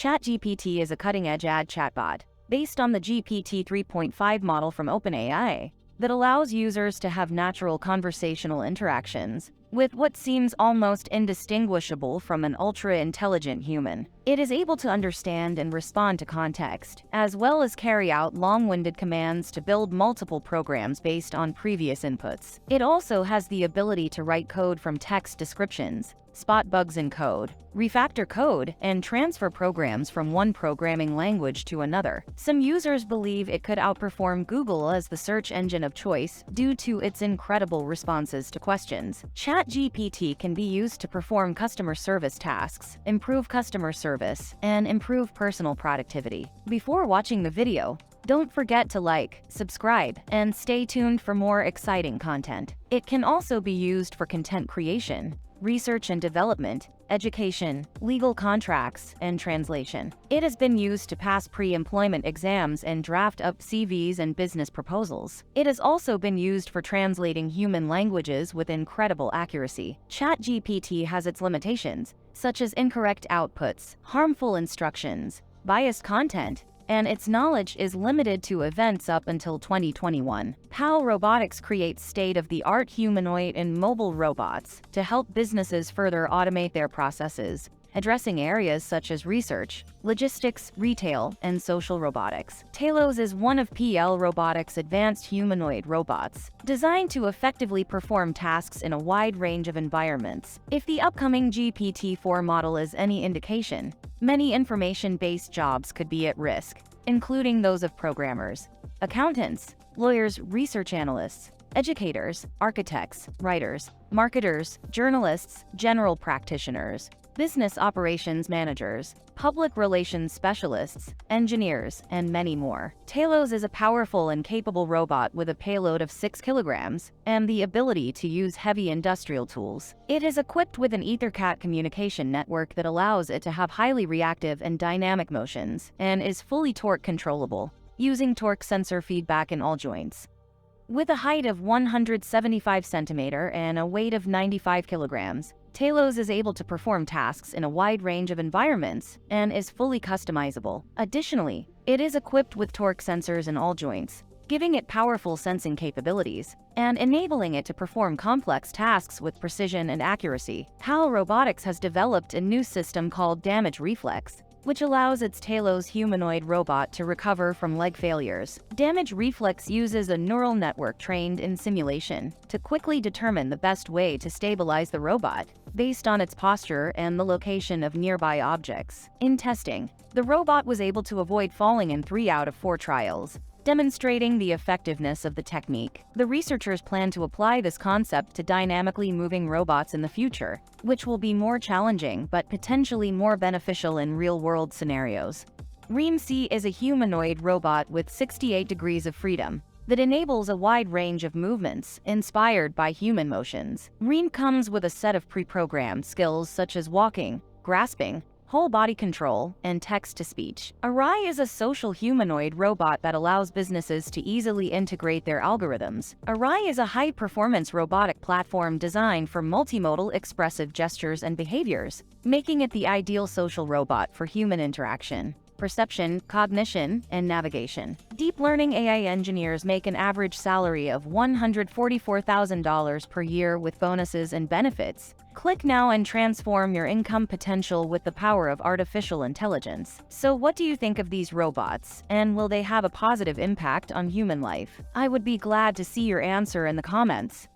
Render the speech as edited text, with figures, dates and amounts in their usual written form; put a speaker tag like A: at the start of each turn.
A: ChatGPT is a cutting-edge ad chatbot based on the GPT 3.5 model from OpenAI that allows users to have natural conversational interactions with what seems almost indistinguishable from an ultra-intelligent human. It is able to understand and respond to context, as well as carry out long-winded commands to build multiple programs based on previous inputs. It also has the ability to write code from text descriptions, spot bugs in code, refactor code, and transfer programs from one programming language to another. Some users believe it could outperform Google as the search engine of choice due to its incredible responses to questions. ChatGPT can be used to perform customer service tasks, improve customer service, and improve personal productivity. Before watching the video, don't forget to like, subscribe, and stay tuned for more exciting content. It can also be used for content creation, research and development, education, legal contracts, and translation. It has been used to pass pre-employment exams and draft up CVs and business proposals. It has also been used for translating human languages with incredible accuracy. ChatGPT has its limitations, such as incorrect outputs, harmful instructions, biased content, and its knowledge is limited to events up until 2021. PAL Robotics creates state-of-the-art humanoid and mobile robots to help businesses further automate their processes, addressing areas such as research, logistics, retail, and social robotics. Talos is one of PL Robotics' advanced humanoid robots, designed to effectively perform tasks in a wide range of environments. If the upcoming GPT-4 model is any indication, many information-based jobs could be at risk, including those of programmers, accountants, lawyers, research analysts, educators, architects, writers, marketers, journalists, general practitioners, business operations managers, public relations specialists, engineers, and many more. Talos is a powerful and capable robot with a payload of 6 kilograms and the ability to use heavy industrial tools. It is equipped with an EtherCAT communication network that allows it to have highly reactive and dynamic motions and is fully torque controllable, using torque sensor feedback in all joints. With a height of 175 centimeters and a weight of 95 kilograms, Talos is able to perform tasks in a wide range of environments and is fully customizable. Additionally, it is equipped with torque sensors in all joints, giving it powerful sensing capabilities and enabling it to perform complex tasks with precision and accuracy. PAL Robotics has developed a new system called Damage Reflex, which allows its Talos humanoid robot to recover from leg failures. Damage Reflex uses a neural network trained in simulation to quickly determine the best way to stabilize the robot, based on its posture and the location of nearby objects. In testing, the robot was able to avoid falling in 3 out of 4 trials, demonstrating the effectiveness of the technique. The researchers plan to apply this concept to dynamically moving robots in the future, which will be more challenging but potentially more beneficial in real-world scenarios. ReamC is a humanoid robot with 68 degrees of freedom that enables a wide range of movements inspired by human motions. Ream comes with a set of pre-programmed skills such as walking, grasping, whole body control, and text-to-speech. Arai is a social humanoid robot that allows businesses to easily integrate their algorithms. Arai is a high-performance robotic platform designed for multimodal expressive gestures and behaviors, making it the ideal social robot for human interaction, perception, cognition, and navigation. Deep learning AI engineers make an average salary of $144,000 per year with bonuses and benefits. Click now and transform your income potential with the power of artificial intelligence. So what do you think of these robots, and will they have a positive impact on human life? I would be glad to see your answer in the comments.